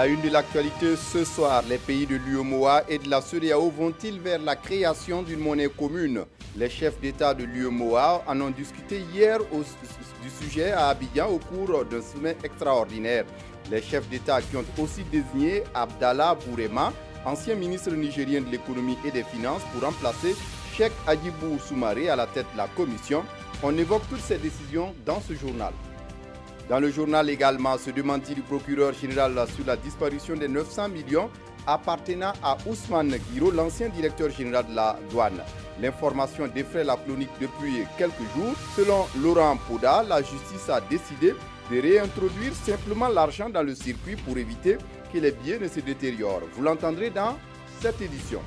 À la une de l'actualité ce soir, les pays de l'UEMOA et de la CEDEAO vont-ils vers la création d'une monnaie commune? Les chefs d'État de l'UEMOA en ont discuté hier du sujet à Abidjan au cours d'un sommet extraordinaire. Les chefs d'État qui ont aussi désigné Abdallah Bourema, ancien ministre nigérien de l'économie et des finances, pour remplacer Cheikh Hadjibou Soumaré à la tête de la commission. On évoque toutes ces décisions dans ce journal. Dans le journal également, ce démenti du procureur général sur la disparition des 900 millions appartenant à Ousmane Guiro, l'ancien directeur général de la douane. L'information défraie la chronique depuis quelques jours. Selon Laurent Poda, la justice a décidé de réintroduire simplement l'argent dans le circuit pour éviter que les billets ne se détériorent. Vous l'entendrez dans cette édition.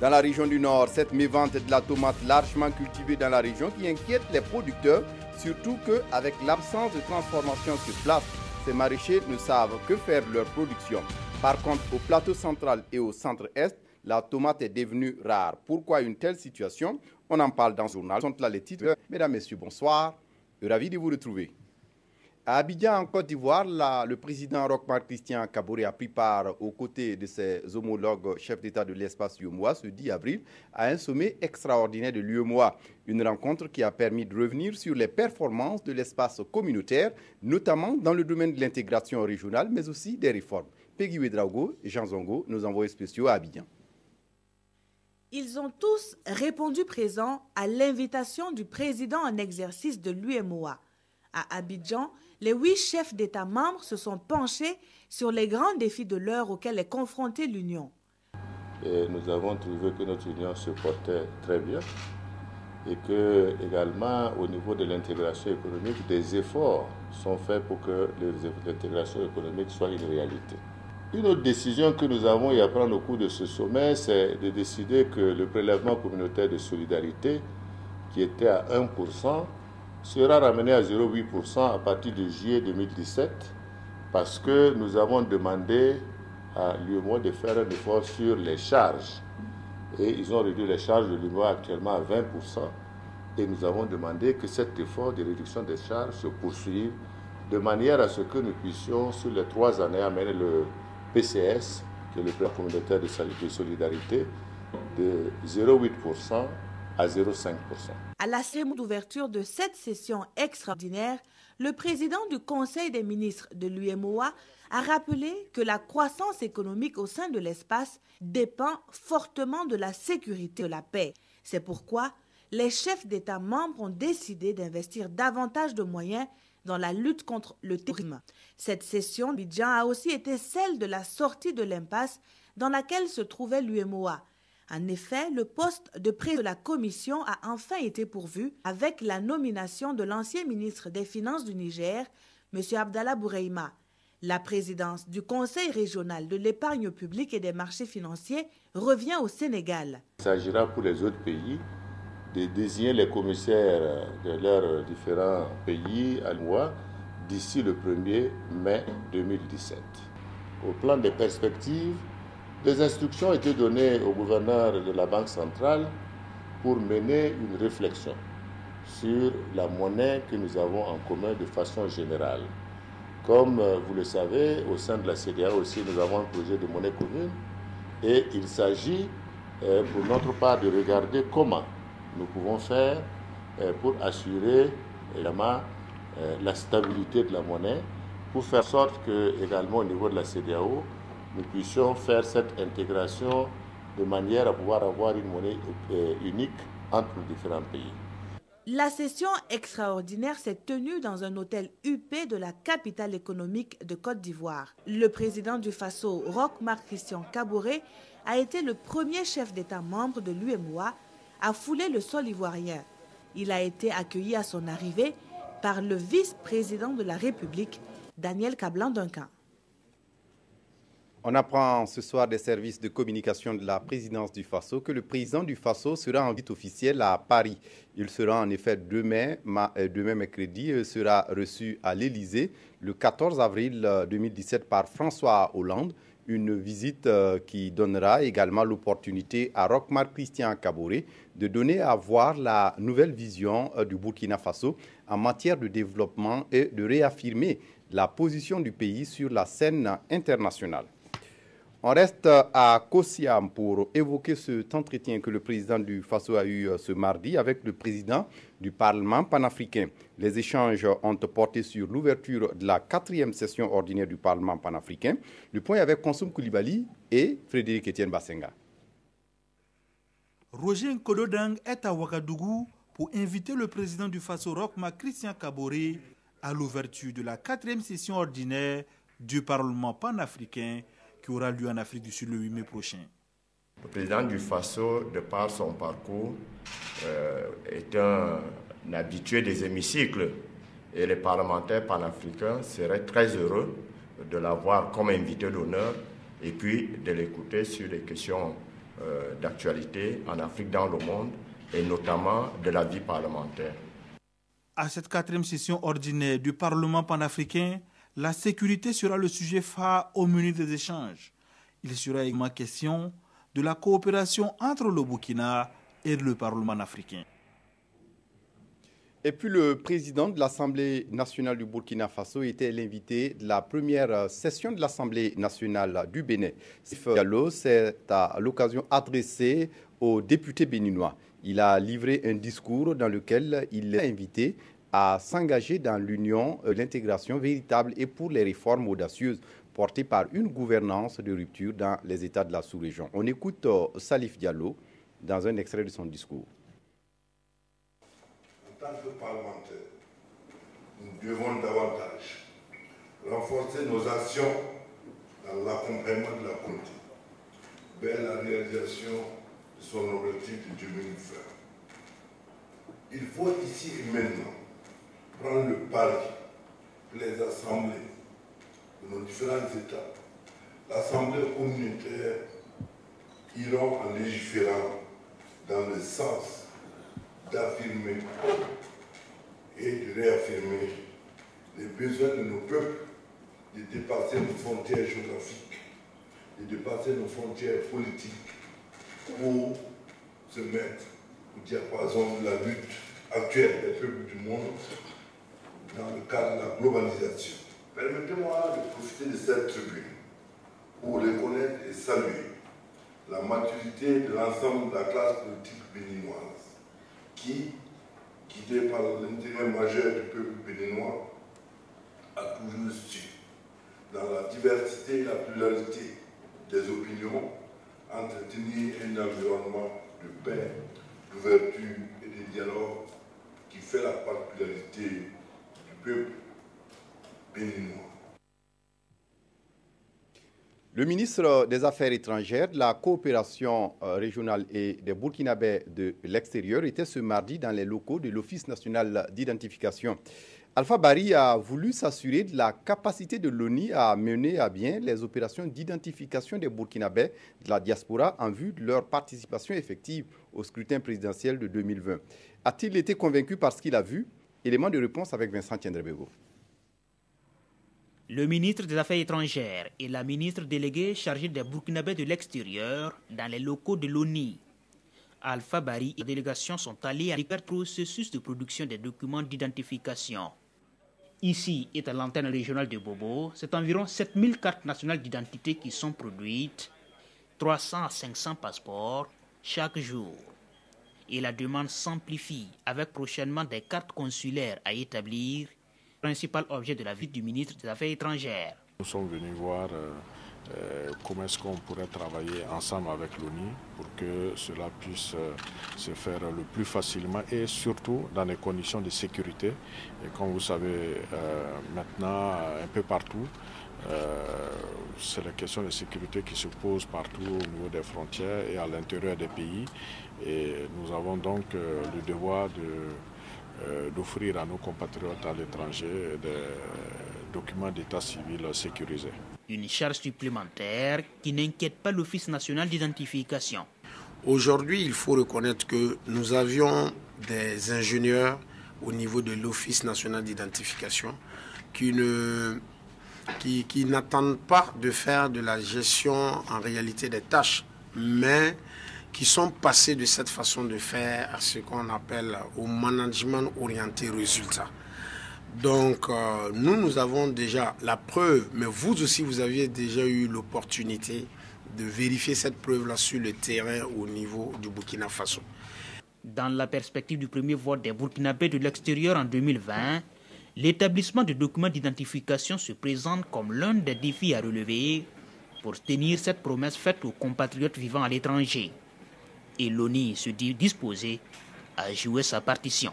Dans la région du Nord, cette mévente de la tomate largement cultivée dans la région qui inquiète les producteurs, surtout qu'avec l'absence de transformation sur place, ces maraîchers ne savent que faire de leur production. Par contre, au plateau central et au centre-est, la tomate est devenue rare. Pourquoi une telle situation? On en parle dans le journal. Sont là les titres. Mesdames, Messieurs, bonsoir. Ravi de vous retrouver. À Abidjan, en Côte d'Ivoire, le président Roch-Marc Christian Kaboré a pris part aux côtés de ses homologues chefs d'État de l'espace UEMOA ce 10 avril à un sommet extraordinaire de l'UEMOA. Une rencontre qui a permis de revenir sur les performances de l'espace communautaire, notamment dans le domaine de l'intégration régionale, mais aussi des réformes. Peggy Ouedraogo et Jean Zongo, nos envoyés spéciaux à Abidjan. Ils ont tous répondu présents à l'invitation du président en exercice de l'UEMOA. À Abidjan, les 8 chefs d'État membres se sont penchés sur les grands défis de l'heure auxquels est confrontée l'Union. Nous avons trouvé que notre Union se portait très bien et que, également, au niveau de l'intégration économique, des efforts sont faits pour que l'intégration économique soit une réalité. Une autre décision que nous avons eu à prendre au cours de ce sommet, c'est de décider que le prélèvement communautaire de solidarité, qui était à 1%, sera ramené à 0,8% à partir de juillet 2017 parce que nous avons demandé à l'UEMOA de faire un effort sur les charges. Et ils ont réduit les charges de l'UEMOA actuellement à 20%. Et nous avons demandé que cet effort de réduction des charges se poursuive de manière à ce que nous puissions, sur les 3 années, amener le PCS, qui est le plan communautaire de solidarité, de 0,8% à 0,5%. À la cérémonie d'ouverture de cette session extraordinaire, le président du Conseil des ministres de l'UEMOA a rappelé que la croissance économique au sein de l'espace dépend fortement de la sécurité et de la paix. C'est pourquoi les chefs d'État membres ont décidé d'investir davantage de moyens dans la lutte contre le terrorisme. Cette session d'Abidjan a aussi été celle de la sortie de l'impasse dans laquelle se trouvait l'UEMOA. En effet, le poste de président de la commission a enfin été pourvu avec la nomination de l'ancien ministre des Finances du Niger, M. Abdallah Bourema. La présidence du Conseil régional de l'épargne publique et des marchés financiers revient au Sénégal. Il s'agira pour les autres pays de désigner les commissaires de leurs différents pays à l'UEMOA d'ici le 1er mai 2017. Au plan des perspectives, des instructions ont été données au gouverneur de la Banque centrale pour mener une réflexion sur la monnaie que nous avons en commun de façon générale. Comme vous le savez, au sein de la CEDEAO aussi, nous avons un projet de monnaie commune et il s'agit pour notre part de regarder comment nous pouvons faire pour assurer également la stabilité de la monnaie, pour faire en sorte que, également au niveau de la CEDEAO, nous puissions faire cette intégration de manière à pouvoir avoir une monnaie unique entre les différents pays. La session extraordinaire s'est tenue dans un hôtel huppé de la capitale économique de Côte d'Ivoire. Le président du Faso, Roch-Marc Christian Kaboré, a été le premier chef d'État membre de l'UEMOA à fouler le sol ivoirien. Il a été accueilli à son arrivée par le vice-président de la République, Daniel Kablan-Duncan. On apprend ce soir des services de communication de la présidence du Faso que le président du Faso sera en visite officielle à Paris. Il sera en effet demain mercredi, sera reçu à l'Élysée le 14 avril 2017 par François Hollande. Une visite qui donnera également l'opportunité à Roch-Marc Christian Kaboré de donner à voir la nouvelle vision du Burkina Faso en matière de développement et de réaffirmer la position du pays sur la scène internationale. On reste à Kosiam pour évoquer cet entretien que le président du Faso a eu ce mardi avec le président du Parlement panafricain. Les échanges ont porté sur l'ouverture de la 4e session ordinaire du Parlement panafricain. Le point avec Konsoum Koulibaly et Frédéric Etienne Bassenga. Roger Nkododang est à Ouagadougou pour inviter le président du Faso Roch-Marc Christian Kaboré à l'ouverture de la 4e session ordinaire du Parlement panafricain qui aura lieu en Afrique du Sud le 8 mai prochain. Le président du Faso, de par son parcours, est un habitué des hémicycles et les parlementaires panafricains seraient très heureux de l'avoir comme invité d'honneur et puis de l'écouter sur les questions d'actualité en Afrique, dans le monde et notamment de la vie parlementaire. À cette 4e session ordinaire du Parlement panafricain, la sécurité sera le sujet phare au menu des échanges. Il sera également question de la coopération entre le Burkina et le Parlement africain. Et puis le président de l'Assemblée nationale du Burkina Faso était l'invité de la première session de l'Assemblée nationale du Bénin. Salif Diallo s'est à l'occasion adressé aux députés béninois. Il a livré un discours dans lequel il les a invités à s'engager dans l'union, l'intégration véritable et pour les réformes audacieuses portées par une gouvernance de rupture dans les États de la sous-région. On écoute Salif Diallo dans un extrait de son discours. En tant que parlementaires, nous devons davantage renforcer nos actions dans l'accompagnement de la politique vers la réalisation de son objectif de 2020. Il faut ici et maintenant prendre le pari que les assemblées de nos différents États, l'Assemblée communautaire, iront en légiférant dans le sens d'affirmer et de réaffirmer les besoins de nos peuples, de dépasser nos frontières géographiques, de dépasser nos frontières politiques pour se mettre au diapason de la lutte actuelle des peuples du monde dans le cadre de la globalisation. Permettez-moi de profiter de cette tribune pour reconnaître et saluer la maturité de l'ensemble de la classe politique béninoise qui, guidée par l'intérêt majeur du peuple béninois, a toujours su, dans la diversité et la pluralité des opinions, entretenir un environnement de paix, d'ouverture et de dialogue qui fait la particularité du peuple béninois. Le ministre des Affaires étrangères, de la coopération régionale et des Burkinabés de l'extérieur était ce mardi dans les locaux de l'Office national d'identification. Alpha Bari a voulu s'assurer de la capacité de l'ONU à mener à bien les opérations d'identification des Burkinabés de la diaspora en vue de leur participation effective au scrutin présidentiel de 2020. A-t-il été convaincu par ce qu'il a vu? Élément de réponse avec Vincent Tiendrebego. Le ministre des Affaires étrangères et la ministre déléguée chargée des Burkinabés de l'extérieur dans les locaux de l'ONU. Alpha Bari et la délégation sont allés à l'écart processus de production des documents d'identification. Ici est à l'antenne régionale de Bobo, c'est environ 7000 cartes nationales d'identité qui sont produites, 300 à 500 passeports chaque jour. Et la demande s'amplifie avec prochainement des cartes consulaires à établir, principal objet de la visite du ministre des Affaires étrangères. Nous sommes venus voir comment est-ce qu'on pourrait travailler ensemble avec l'ONU pour que cela puisse se faire le plus facilement et surtout dans des conditions de sécurité. Et comme vous savez, maintenant, un peu partout, c'est la question de sécurité qui se pose partout au niveau des frontières et à l'intérieur des pays. Et nous avons donc le devoir d'offrir à nos compatriotes à l'étranger des documents d'état civil sécurisés. Une charge supplémentaire qui n'inquiète pas l'Office national d'identification. Aujourd'hui, il faut reconnaître que nous avions des ingénieurs au niveau de l'Office national d'identification qui n'attendent pas de faire de la gestion en réalité des tâches, mais qui sont passés de cette façon de faire à ce qu'on appelle au management orienté résultat. Donc, nous avons déjà la preuve, mais vous aussi, vous aviez déjà eu l'opportunité de vérifier cette preuve-là sur le terrain au niveau du Burkina Faso. Dans la perspective du premier vote des Burkinabés de l'extérieur en 2020, l'établissement de documents d'identification se présente comme l'un des défis à relever pour tenir cette promesse faite aux compatriotes vivant à l'étranger. Et l'ONU se dit disposé à jouer sa partition.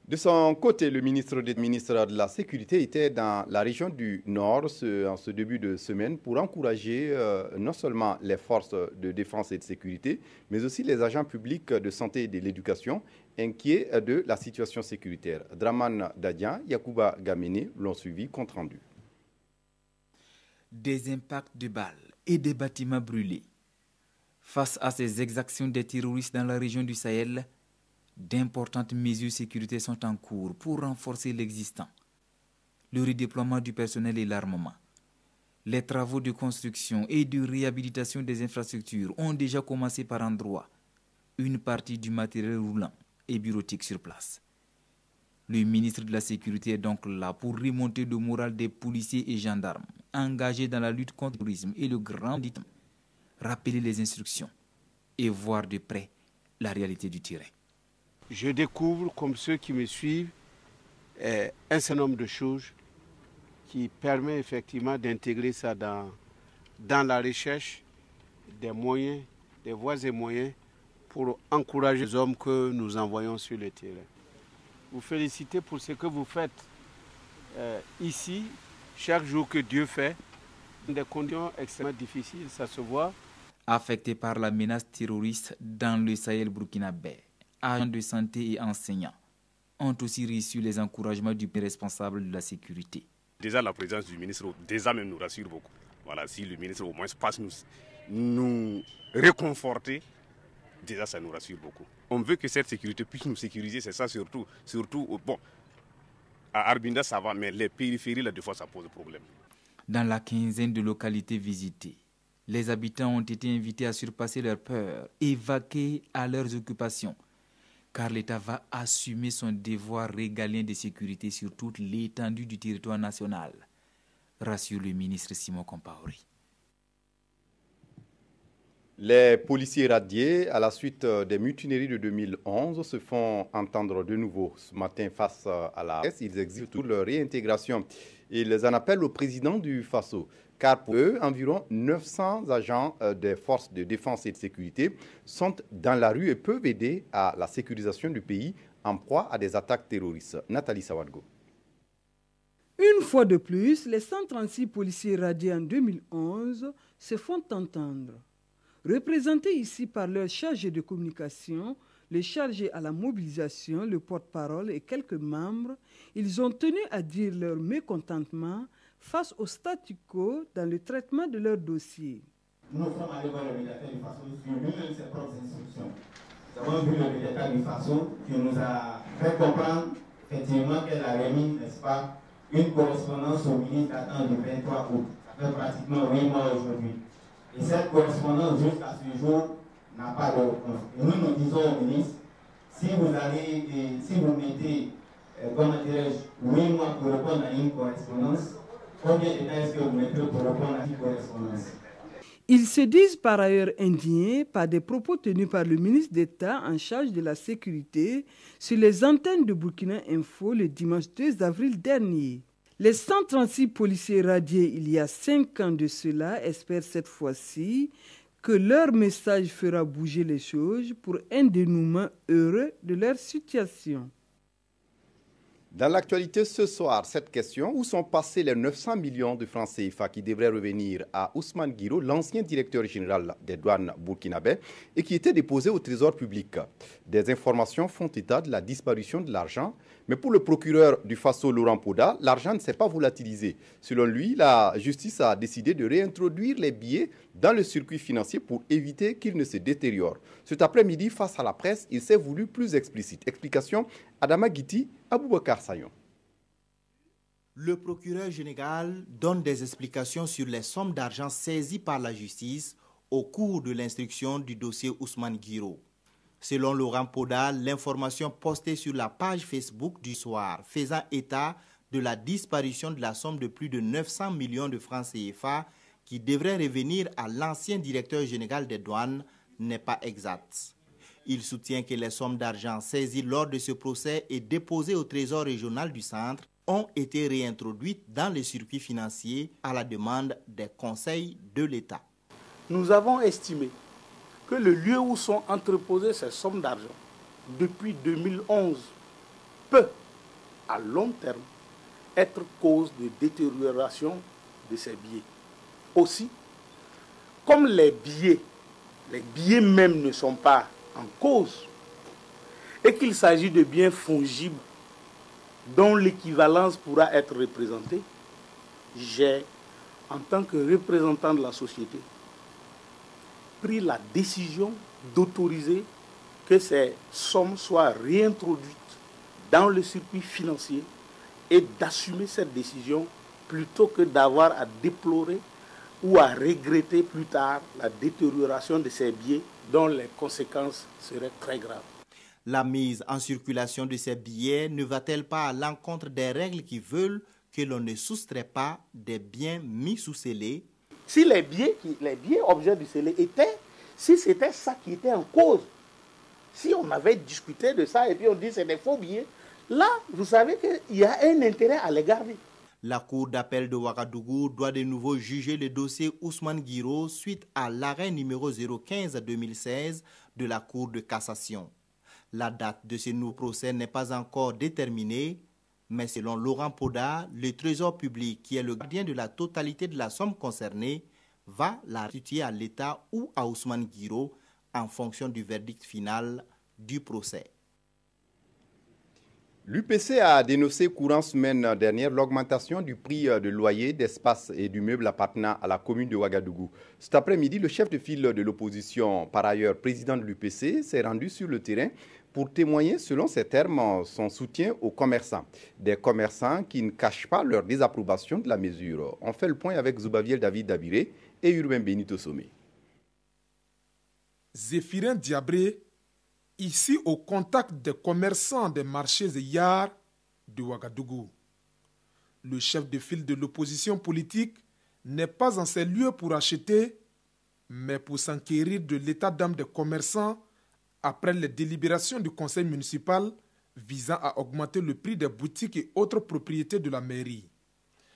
De son côté, le ministre de la Sécurité était dans la région du Nord en ce début de semaine pour encourager non seulement les forces de défense et de sécurité, mais aussi les agents publics de santé et de l'éducation inquiets de la situation sécuritaire. Draman Dadian, Yacouba Gamene l'ont suivi compte rendu. Des impacts de balles et des bâtiments brûlés. Face à ces exactions des terroristes dans la région du Sahel, d'importantes mesures de sécurité sont en cours pour renforcer l'existant. Le redéploiement du personnel et l'armement. Les travaux de construction et de réhabilitation des infrastructures ont déjà commencé par endroits. Une partie du matériel roulant et bureautique sur place. Le ministre de la Sécurité est donc là pour remonter le moral des policiers et gendarmes engagés dans la lutte contre le terrorisme et le grand banditisme, rappeler les instructions et voir de près la réalité du terrain. Je découvre, comme ceux qui me suivent, un certain nombre de choses qui permettent effectivement d'intégrer ça dans la recherche des moyens, des voies et moyens pour encourager les hommes que nous envoyons sur le terrain. Vous félicitez pour ce que vous faites ici, chaque jour que Dieu fait, des conditions extrêmement difficiles, ça se voit. Affectés par la menace terroriste dans le Sahel burkinabé, agents de santé et enseignants ont aussi reçu les encouragements du responsable de la sécurité. Déjà la présence du ministre, déjà même nous rassure beaucoup. Voilà, si le ministre au moins passe nous réconforter, déjà ça nous rassure beaucoup. On veut que cette sécurité puisse nous sécuriser, c'est ça surtout. Bon, à Arbinda ça va, mais les périphéries, là, des fois ça pose problème. Dans la quinzaine de localités visitées, les habitants ont été invités à surpasser leur peur et vaquer à leurs occupations, car l'État va assumer son devoir régalien de sécurité sur toute l'étendue du territoire national, rassure le ministre Simon Compaoré. Les policiers radiés, à la suite des mutineries de 2011, se font entendre de nouveau ce matin face à la presse. Ils exigent toute leur réintégration. Ils en appellent au président du Faso, car pour eux, environ 900 agents des forces de défense et de sécurité sont dans la rue et peuvent aider à la sécurisation du pays en proie à des attaques terroristes. Nathalie Sawadgo. Une fois de plus, les 136 policiers radiés en 2011 se font entendre. Représentés ici par leur chargé de communication, le chargé à la mobilisation, le porte-parole et quelques membres, ils ont tenu à dire leur mécontentement face au statu quo dans le traitement de leur dossier. Nous sommes allés voir le médiateur du Faso sur lui-même ses propres instructions. Nous avons vu le médiateur du Faso qui nous a fait comprendre effectivement qu'elle a remis, n'est-ce pas, une correspondance au ministre datant du 23 août. Ça fait pratiquement 8 mois aujourd'hui. Et cette correspondance, jusqu'à ce jour, n'a pas de réponse. Et nous disons au ministre, si vous mettez, comment dirais-je, 8 mois pour répondre à une correspondance, combien de temps est-ce que vous mettez pour répondre à une correspondance? Ils se disent par ailleurs indignés par des propos tenus par le ministre d'État en charge de la sécurité sur les antennes de Burkina Info le dimanche 2 avril dernier. Les 136 policiers radiés il y a 5 ans de cela espèrent cette fois-ci que leur message fera bouger les choses pour un dénouement heureux de leur situation. Dans l'actualité ce soir, cette question, où sont passés les 900 millions de francs CFA qui devraient revenir à Ousmane Guiro, l'ancien directeur général des douanes burkinabé, et qui étaient déposés au trésor public? Des informations font état de la disparition de l'argent, mais pour le procureur du Faso, Laurent Poda, l'argent ne s'est pas volatilisé. Selon lui, la justice a décidé de réintroduire les billets dans le circuit financier pour éviter qu'ils ne se détériorent. Cet après-midi, face à la presse, il s'est voulu plus explicite. Explication, Adama Guiti, Aboubakar Sayon. Le procureur général donne des explications sur les sommes d'argent saisies par la justice au cours de l'instruction du dossier Ousmane Guiro. Selon Laurent Poda, l'information postée sur la page Facebook du soir faisant état de la disparition de la somme de plus de 900 millions de francs CFA qui devrait revenir à l'ancien directeur général des douanes n'est pas exacte. Il soutient que les sommes d'argent saisies lors de ce procès et déposées au Trésor régional du centre ont été réintroduites dans les circuits financiers à la demande des conseils de l'État. Nous avons estimé que le lieu où sont entreposées ces sommes d'argent depuis 2011 peut, à long terme, être cause de détérioration de ces billets. Aussi, comme les billets même ne sont pas en cause et qu'il s'agit de biens fongibles dont l'équivalence pourra être représentée, j'ai, en tant que représentant de la société, pris la décision d'autoriser que ces sommes soient réintroduites dans le circuit financier et d'assumer cette décision plutôt que d'avoir à déplorer ou à regretter plus tard la détérioration de ces billets dont les conséquences seraient très graves. La mise en circulation de ces billets ne va-t-elle pas à l'encontre des règles qui veulent que l'on ne soustrait pas des biens mis sous scellé? Si les billets objets du scellé si c'était ça qui était en cause, si on avait discuté de ça et puis on dit c'est des faux billets, là, vous savez qu'il y a un intérêt à les garder. La Cour d'appel de Ouagadougou doit de nouveau juger le dossier Ousmane Guiro suite à l'arrêt numéro 015-2016 de la Cour de cassation. La date de ce nouveau procès n'est pas encore déterminée, mais selon Laurent Poda, le Trésor public, qui est le gardien de la totalité de la somme concernée, va la restituer à l'État ou à Ousmane Guiro en fonction du verdict final du procès. L'UPC a dénoncé courant semaine dernière l'augmentation du prix de loyer, d'espace et du meuble appartenant à la commune de Ouagadougou. Cet après-midi, le chef de file de l'opposition, par ailleurs président de l'UPC, s'est rendu sur le terrain pour témoigner, selon ses termes, son soutien aux commerçants. Des commerçants qui ne cachent pas leur désapprobation de la mesure. On fait le point avec Zoubaviel David Dabiré et Urbain Benito Somé. Zéphirin Diabré, ici au contact des commerçants des marchés et yards de Ouagadougou. Le chef de file de l'opposition politique n'est pas en ces lieux pour acheter, mais pour s'enquérir de l'état d'âme des commerçants après les délibérations du conseil municipal visant à augmenter le prix des boutiques et autres propriétés de la mairie.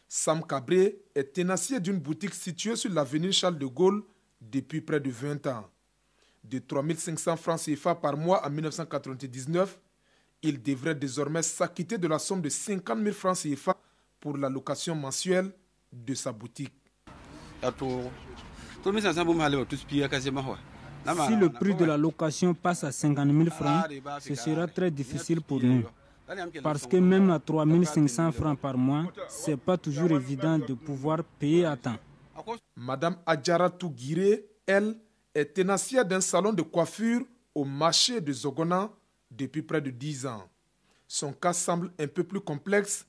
Sam Cabré est tenancier d'une boutique située sur l'avenue Charles de Gaulle depuis près de 20 ans. De 3 500 francs CFA par mois en 1999, il devrait désormais s'acquitter de la somme de 50 000 francs CFA pour la location mensuelle de sa boutique. Si le prix de la location passe à 50 000 francs, ce sera très difficile pour nous. Parce que même à 3 500 francs par mois, ce n'est pas toujours évident de pouvoir payer à temps. Madame Adjara Tougiré, elle, est tenancière d'un salon de coiffure au marché de Zogona depuis près de 10 ans. Son cas semble un peu plus complexe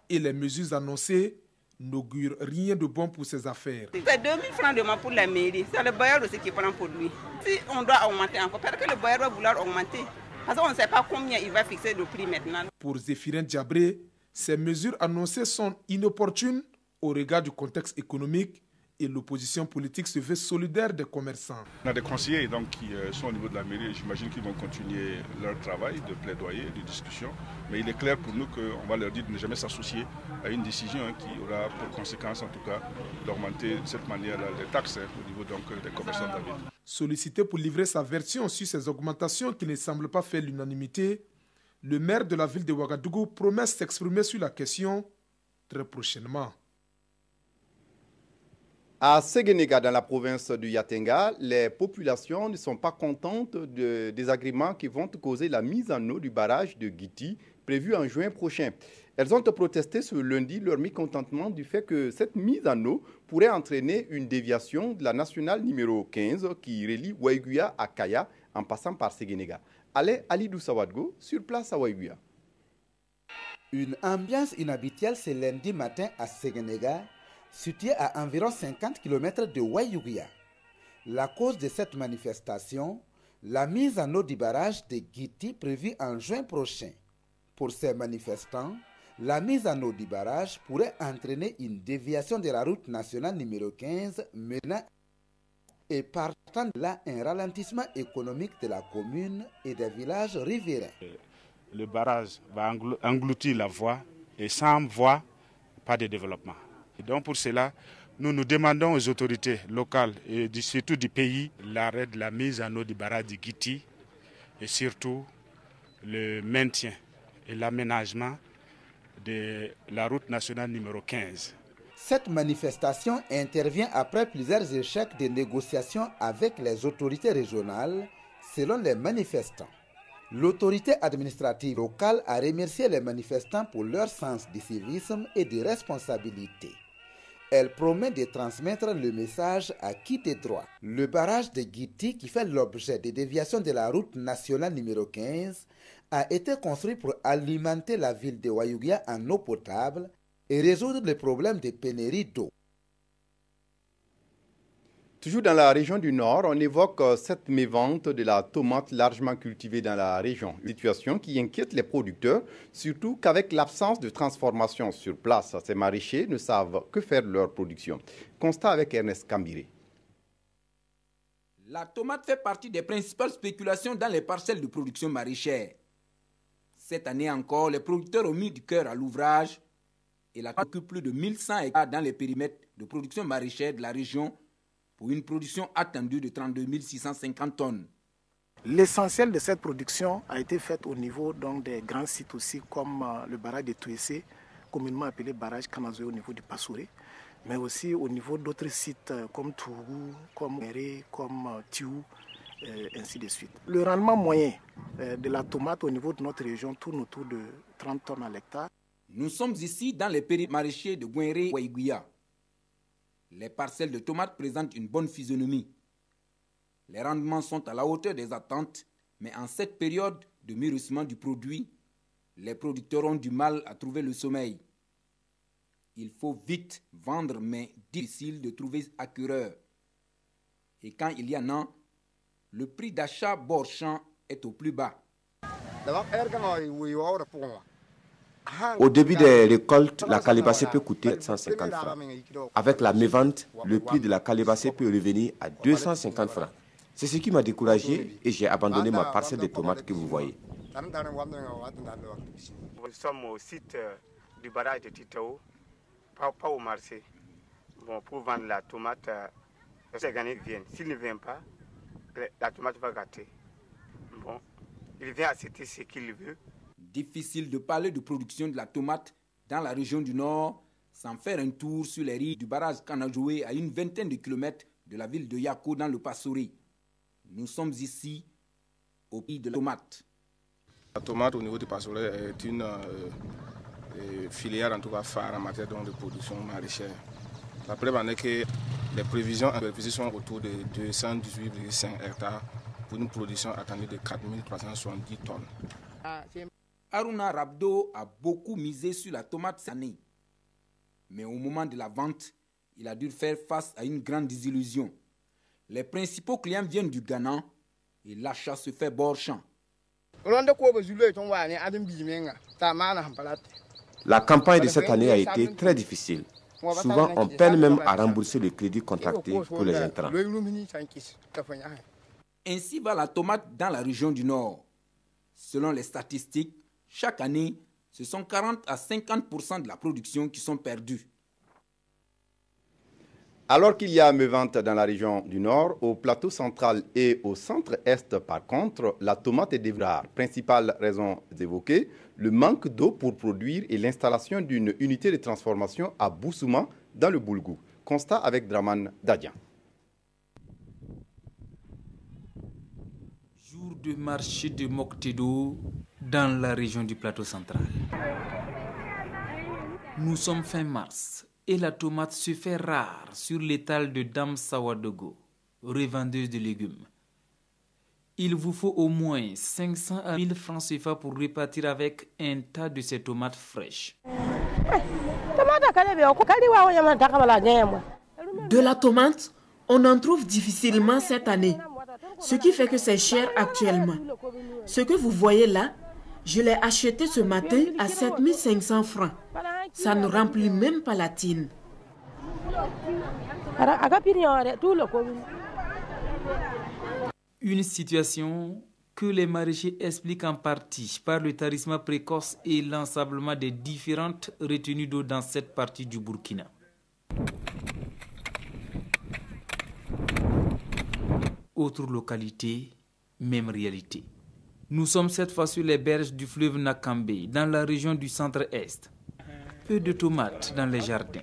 et les mesures annoncées n'augurent rien de bon pour ses affaires. C'est 2 000 francs de mois pour la mairie. C'est le bailleur aussi qui prend pour lui. Si on doit augmenter encore, parce que le bailleur va vouloir augmenter. Parce qu'on ne sait pas combien il va fixer le prix maintenant. Pour Zéphirin Diabré, ces mesures annoncées sont inopportunes au regard du contexte économique et l'opposition politique se veut solidaire des commerçants. On a des conseillers donc, qui sont au niveau de la mairie. J'imagine qu'ils vont continuer leur travail de plaidoyer, de discussion. Mais il est clair pour nous qu'on va leur dire de ne jamais s'associer à une décision qui aura pour conséquence, en tout cas, d'augmenter de cette manière les taxes au niveau donc, des commerçants de la ville. Sollicité pour livrer sa version sur ces augmentations qui ne semblent pas faire l'unanimité, le maire de la ville de Ouagadougou promet s'exprimer sur la question très prochainement. À Séguénéga, dans la province du Yatenga, les populations ne sont pas contentes des agréments qui vont causer la mise en eau du barrage de Guiti, prévu en juin prochain. Elles ont protesté ce lundi leur mécontentement du fait que cette mise en eau pourrait entraîner une déviation de la nationale numéro 15 qui relie Waiguya à Kaya en passant par Séguénéga. Allez, Alidou Sawadgo, sur place à Waiguya. Une ambiance inhabituelle ce lundi matin à Séguénéga, situé à environ 50 km de Waiguya. La cause de cette manifestation, la mise en eau du barrage de Guiti prévue en juin prochain. Pour ces manifestants, la mise en eau du barrage pourrait entraîner une déviation de la route nationale numéro 15 menant et partant de là un ralentissement économique de la commune et des villages riverains. Le barrage va engloutir la voie et sans voie, pas de développement. Et donc pour cela, nous demandons aux autorités locales et surtout du pays l'arrêt de la mise en eau du barrage de Guiti et surtout le maintien et l'aménagement de la route nationale numéro 15. Cette manifestation intervient après plusieurs échecs de négociations avec les autorités régionales, selon les manifestants. L'autorité administrative locale a remercié les manifestants pour leur sens du civisme et de responsabilité. Elle promet de transmettre le message à qui de droit. Le barrage de Guiti, qui fait l'objet de déviations de la route nationale numéro 15, a été construit pour alimenter la ville de Wayouguia en eau potable et résoudre les problèmes de pénurie d'eau. Toujours dans la région du Nord, on évoque cette mévente de la tomate largement cultivée dans la région. Une situation qui inquiète les producteurs, surtout qu'avec l'absence de transformation sur place, ces maraîchers ne savent que faire de leur production. Constat avec Ernest Kambiré. La tomate fait partie des principales spéculations dans les parcelles de production maraîchère. Cette année encore, les producteurs ont mis du cœur à l'ouvrage et la occupe plus de 1100 hectares dans les périmètres de production maraîchère de la région pour une production attendue de 32 650 tonnes. L'essentiel de cette production a été fait au niveau donc, des grands sites aussi comme le barrage de Touessé, communément appelé barrage Kanazoé au niveau du Passouré, mais aussi au niveau d'autres sites comme Tourou, comme Méré, comme Tiou, ainsi de suite. Le rendement moyen de la tomate au niveau de notre région tourne autour de 30 tonnes à l'hectare. Nous sommes ici dans les périmètres maraîchers de Gouinré-Waïgouya. Les parcelles de tomates présentent une bonne physionomie. Les rendements sont à la hauteur des attentes, mais en cette période de mûrissement du produit, les producteurs ont du mal à trouver le sommeil. Il faut vite vendre, mais difficile de trouver acquéreur. Et quand il y en a, le prix d'achat bord champ est au plus bas. Au début des récoltes, la calébacée peut coûter 750 francs. Avec la mévente, le prix de la calébacée peut revenir à 250 francs. C'est ce qui m'a découragé et j'ai abandonné ma parcelle de tomates que vous voyez. Nous sommes au site du barrage de Titao, pas au marché. Bon, pour vendre la tomate, les Ghanais viennent. S'ils ne viennent pas, la tomate va gâter. Bon, il vient accepter ce qu'il veut. Difficile de parler de production de la tomate dans la région du Nord sans faire un tour sur les rives du barrage Kanajoué à une vingtaine de kilomètres de la ville de Yako dans le Passouré. Nous sommes ici au pays de la tomate. La tomate au niveau du Passouré est une filière en tout cas phare en matière de production maraîchère. La preuve en est que les prévisions sont autour de 218,5 hectares pour une production attendue de 4370 tonnes. Aruna Rabdo a beaucoup misé sur la tomate cette année. Mais au moment de la vente, il a dû faire face à une grande désillusion. Les principaux clients viennent du Ghana et l'achat se fait bord champ. La campagne de cette année a été très difficile. Souvent, on peine même à rembourser le crédit contracté pour les intrants. Ainsi va la tomate dans la région du Nord. Selon les statistiques, chaque année, ce sont 40 à 50% de la production qui sont perdues. Alors qu'il y a mévente dans la région du Nord, au plateau central et au centre-est, par contre, la tomate est des rares. Principale raison évoquée, le manque d'eau pour produire et l'installation d'une unité de transformation à Boussouma, dans le Boulgou. Constat avec Draman Dadian. Jour de marché de Moktedo dans la région du plateau central. Nous sommes fin mars et la tomate se fait rare sur l'étal de Dame Sawadogo, revendeuse de légumes. Il vous faut au moins 500 à 1000 francs CFA pour repartir avec un tas de ces tomates fraîches. De la tomate, on en trouve difficilement cette année. ce qui fait que c'est cher actuellement. Ce que vous voyez là, je l'ai acheté ce matin à 7500 francs. Ça ne remplit même pas la tine. Une situation que les maraîchers expliquent en partie par le tarissement précoce et l'ensablement des différentes retenues d'eau dans cette partie du Burkina. Autre localité, même réalité. Nous sommes cette fois sur les berges du fleuve Nakambe, dans la région du centre-est. Peu de tomates dans les jardins.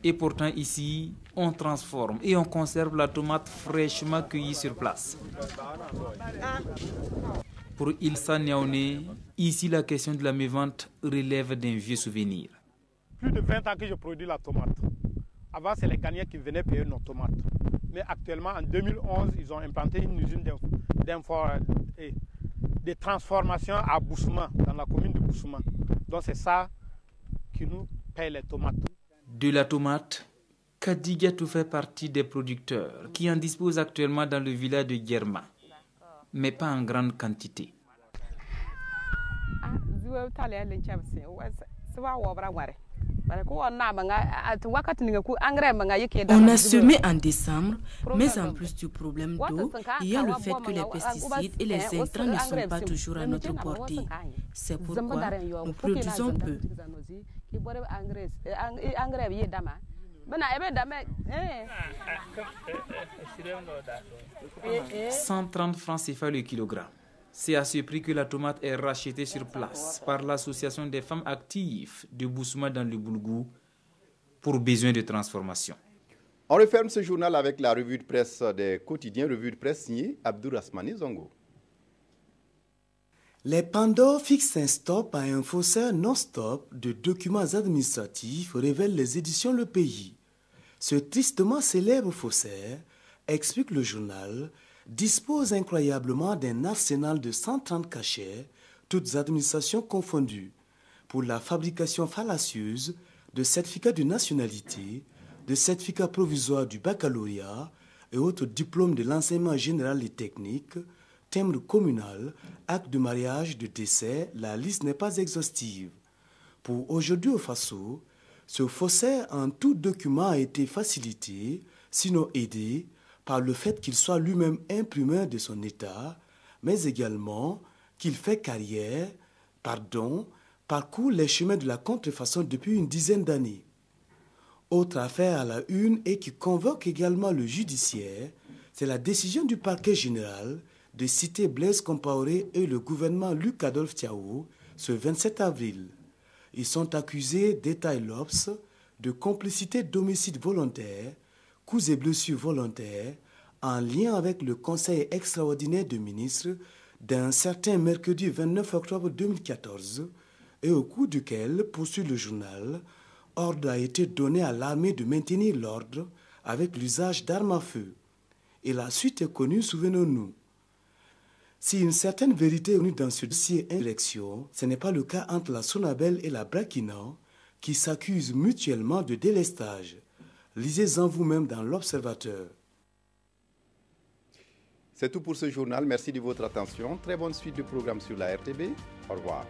Et pourtant ici, on transforme et on conserve la tomate fraîchement cueillie sur place. Pour Ilsa Niaoné, ici la question de la mévente relève d'un vieux souvenir. Plus de 20 ans que je produis la tomate. Avant, c'est les Ghanéens qui venaient payer nos tomates. Mais actuellement, en 2011, ils ont implanté une usine de transformation à Boussouma, dans la commune de Boussouma. Donc c'est ça qui nous paye les tomates. De la tomate, Kadigatou fait partie des producteurs qui en disposent actuellement dans le village de Guerma, mais pas en grande quantité. On a semé en décembre, mais en plus du problème d'eau, il y a le fait que les pesticides et les intrants ne sont pas toujours à notre portée. C'est pourquoi nous produisons peu. 130 francs CFA le kilogramme. C'est à ce prix que la tomate est rachetée sur place par l'association des femmes actives de Boussouma dans le Boulgou pour besoin de transformation. On referme ce journal avec la revue de presse des quotidiens, revue de presse signée Abdourahmane Zongo. Les Pandos fixent un stop à un faussaire non-stop de documents administratifs, révèlent les éditions Le Pays. Ce tristement célèbre faussaire, explique le journal, dispose incroyablement d'un arsenal de 130 cachets, toutes administrations confondues, pour la fabrication fallacieuse de certificats de nationalité, de certificats provisoires du baccalauréat et autres diplômes de l'enseignement général et technique, timbre communal, acte de mariage, de décès, la liste n'est pas exhaustive. Pour aujourd'hui au Faso, ce faussaire en tout document a été facilité, sinon aidé, par le fait qu'il soit lui-même imprimeur de son État, mais également qu'il fait carrière, parcourt les chemins de la contrefaçon depuis une dizaine d'années. Autre affaire à la une et qui convoque également le judiciaire, c'est la décision du parquet général de citer Blaise Compaoré et le gouvernement Luc Adolphe Thiaw ce 27 avril. Ils sont accusés d'État et l'Obs, de complicité d'homicide volontaire, coups et blessures volontaires, en lien avec le Conseil extraordinaire de ministres d'un certain mercredi 29 octobre 2014, et au cours duquel, poursuit le journal, ordre a été donné à l'armée de maintenir l'ordre avec l'usage d'armes à feu. Et la suite est connue, souvenons-nous. Si une certaine vérité est venue dans ce dossier élection, ce n'est pas le cas entre la Sonabel et la Brakina, qui s'accusent mutuellement de délestage. Lisez-en vous-même dans l'Observateur. C'est tout pour ce journal. Merci de votre attention. Très bonne suite de programmes sur la RTB. Au revoir.